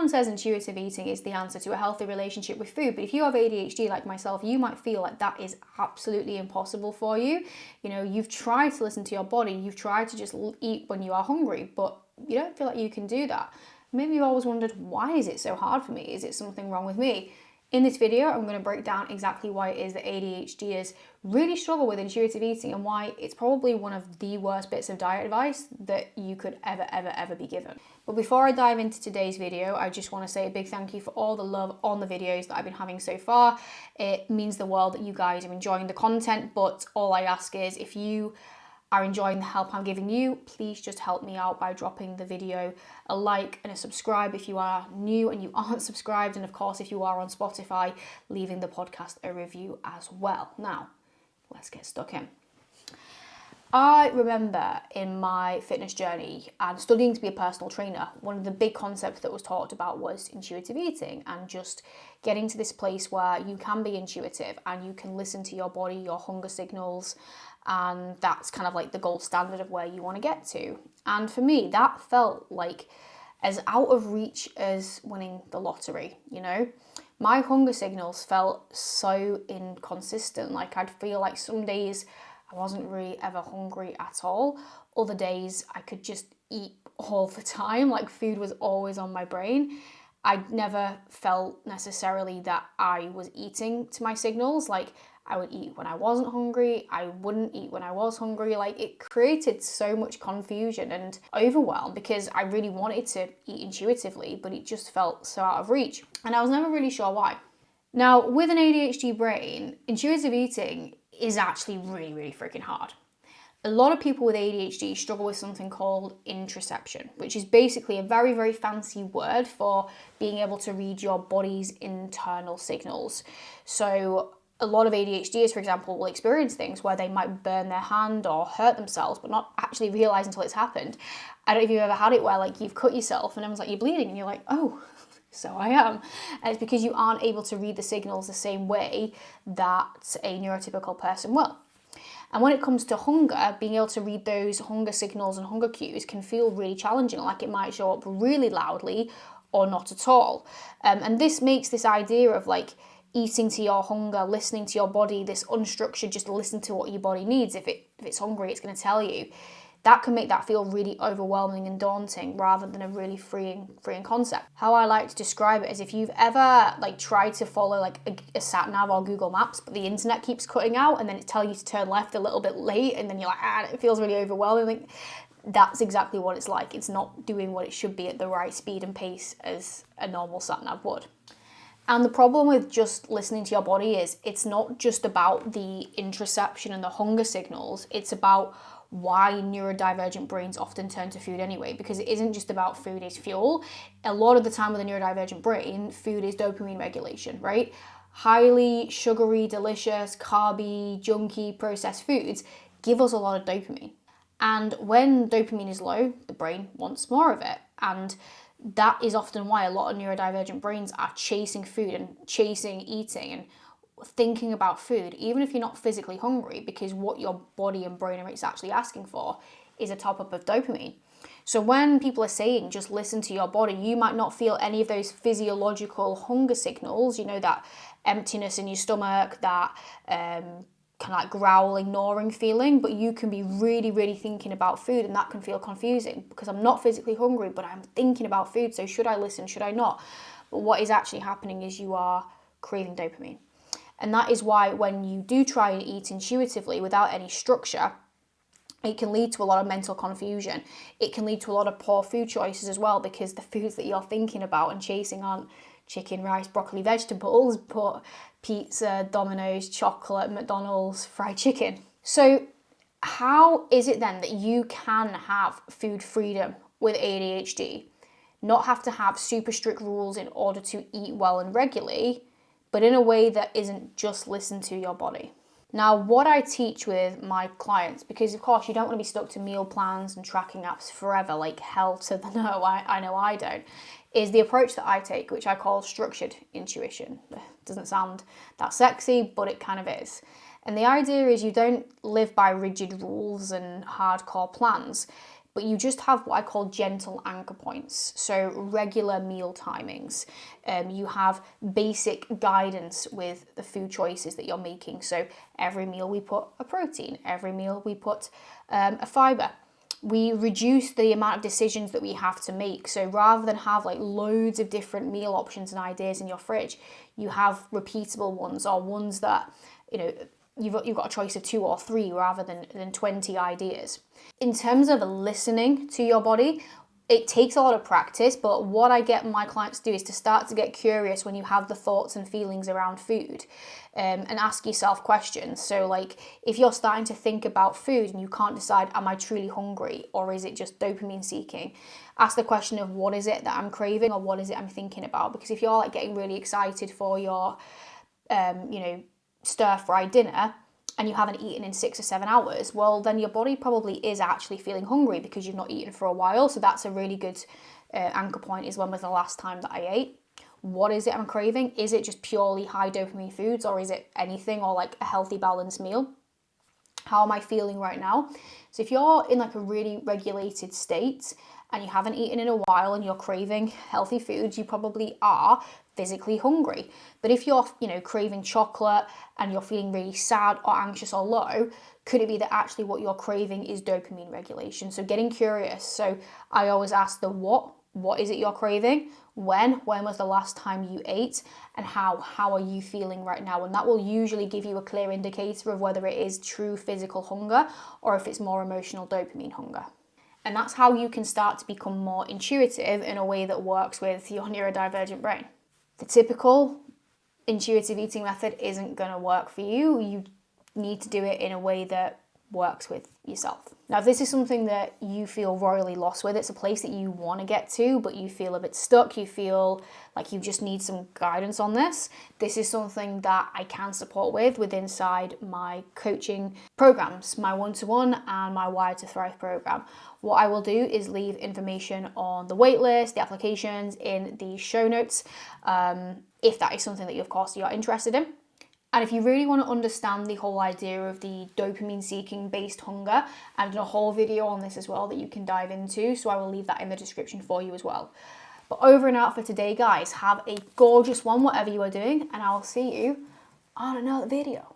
everyone says intuitive eating is the answer to a healthy relationship with food, but if you have ADHD like myself, you might feel like that is absolutely impossible for you. You know, you've tried to listen to your body, you've tried to just eat when you are hungry, but you don't feel like you can do that. Maybe you've always wondered, why is it so hard for me? Is it something wrong with me? In this video, I'm going to break down exactly why it is that ADHDers really struggle with intuitive eating and why it's probably one of the worst bits of diet advice that you could ever be given. But before I dive into today's video, I just want to say a big thank you for all the love on the videos that I've been having so far. It means the world that you guys are enjoying the content, but all I ask is if you are enjoying the help I'm giving you, please just help me out by dropping the video a like and a subscribe if you are new and you aren't subscribed, and of course if you are on Spotify, leaving the podcast a review as well. Now, let's get stuck in. I remember in my fitness journey and studying to be a personal trainer, one of the big concepts that was talked about was intuitive eating and just getting to this place where you can be intuitive and you can listen to your body, your hunger signals, and that's kind of like the gold standard of where you want to get to. And for me, that felt like as out of reach as winning the lottery, you know? My hunger signals felt so inconsistent. Like I'd feel like some days I wasn't really ever hungry at all. Other days I could just eat all the time, like food was always on my brain. I never felt necessarily that I was eating to my signals. Like I would eat when I wasn't hungry, I wouldn't eat when I was hungry. Like it created so much confusion and overwhelm because I really wanted to eat intuitively, but it just felt so out of reach. And I was never really sure why. Now, with an ADHD brain, intuitive eating is actually really freaking hard. A lot of people with ADHD struggle with something called interoception, which is basically a very fancy word for being able to read your body's internal signals. So a lot of ADHDers, for example, will experience things where they might burn their hand or hurt themselves, but not actually realize until it's happened. I don't know if you've ever had it where like you've cut yourself and everyone's like, you're bleeding, and you're like, oh, so I am. And it's because you aren't able to read the signals the same way that a neurotypical person will. And when it comes to hunger, being able to read those hunger signals and hunger cues can feel really challenging, like it might show up really loudly or not at all. And this makes this idea of like eating to your hunger, listening to your body, this unstructured, just listen to what your body needs. If it's hungry, it's going to tell you. That can make that feel really overwhelming and daunting rather than a really freeing concept. How I like to describe it is if you've ever like tried to follow like a sat nav or Google Maps, but the internet keeps cutting out and then it's telling you to turn left a little bit late and then you're like, it feels really overwhelming. Like, that's exactly what it's like. It's not doing what it should be at the right speed and pace as a normal sat nav would. And the problem with just listening to your body is it's not just about the interoception and the hunger signals, it's about why neurodivergent brains often turn to food anyway, because it isn't just about food as fuel. A lot of the time with a neurodivergent brain, food is dopamine regulation, right? Highly sugary, delicious, carby, junky, processed foods give us a lot of dopamine. And when dopamine is low, the brain wants more of it. And that is often why a lot of neurodivergent brains are chasing food and chasing eating and thinking about food, even if you're not physically hungry, because what your body and brain are actually asking for is a top up of dopamine. So when people are saying just listen to your body, you might not feel any of those physiological hunger signals, you know, that emptiness in your stomach, that kind of like growling, gnawing feeling, but you can be really thinking about food, and that can feel confusing because I'm not physically hungry, but I'm thinking about food, so should I listen, should I not? But what is actually happening is you are craving dopamine. And that is why when you do try and eat intuitively without any structure, it can lead to a lot of mental confusion. It can lead to a lot of poor food choices as well, because the foods that you're thinking about and chasing aren't chicken, rice, broccoli, vegetables, but pizza, Domino's, chocolate, McDonald's, fried chicken. So how is it then that you can have food freedom with ADHD? Not have to have super strict rules in order to eat well and regularly, but in a way that isn't just listen to your body. Now, what I teach with my clients, because of course you don't want to be stuck to meal plans and tracking apps forever, like hell to the no, I know I don't, is the approach that I take, which I call structured intuition. It doesn't sound that sexy, but it kind of is. And the idea is you don't live by rigid rules and hardcore plans, but you just have what I call gentle anchor points. So regular meal timings. You have basic guidance with the food choices that you're making. So every meal we put a protein, every meal we put a fiber. We reduce the amount of decisions that we have to make. So rather than have like loads of different meal options and ideas in your fridge, you have repeatable ones, or ones that, you know, you've got a choice of 2 or 3 rather than 20 ideas. In terms of listening to your body, it takes a lot of practice, but what I get my clients to do is to start to get curious when you have the thoughts and feelings around food, and ask yourself questions. So like, if you're starting to think about food and you can't decide, am I truly hungry or is it just dopamine seeking? Ask the question of, what is it that I'm craving, or what is it I'm thinking about? Because if you're like getting really excited for your, stir-fried dinner, and you haven't eaten in 6 or 7 hours, well, then your body probably is actually feeling hungry because you've not eaten for a while. So that's a really good anchor point, is when was the last time that I ate? What is it I'm craving? Is it just purely high dopamine foods, or is it anything, or like a healthy balanced meal? How am I feeling right now? So if you're in like a really regulated state and you haven't eaten in a while and you're craving healthy foods, you probably are physically hungry. But if you're, craving chocolate and you're feeling really sad or anxious or low, could it be that actually what you're craving is dopamine regulation? So getting curious. So I always ask the what is it you're craving? When was the last time you ate? And how are you feeling right now? And that will usually give you a clear indicator of whether it is true physical hunger or if it's more emotional dopamine hunger. And that's how you can start to become more intuitive in a way that works with your neurodivergent brain. The typical intuitive eating method isn't going to work for you. You need to do it in a way that works with yourself. Now, if this is something that you feel royally lost with, it's a place that you want to get to, but you feel a bit stuck, you feel like you just need some guidance on this is something that I can support with inside my coaching programs, my one-to-one and my Wired to Thrive program. What I will do is leave information on the waitlist, the applications in the show notes, if that is something that of course you're interested in. And if you really want to understand the whole idea of the dopamine seeking based hunger, I've done a whole video on this as well that you can dive into, so I will leave that in the description for you as well. But over and out for today, guys. Have a gorgeous one, whatever you are doing, and I will see you on another video.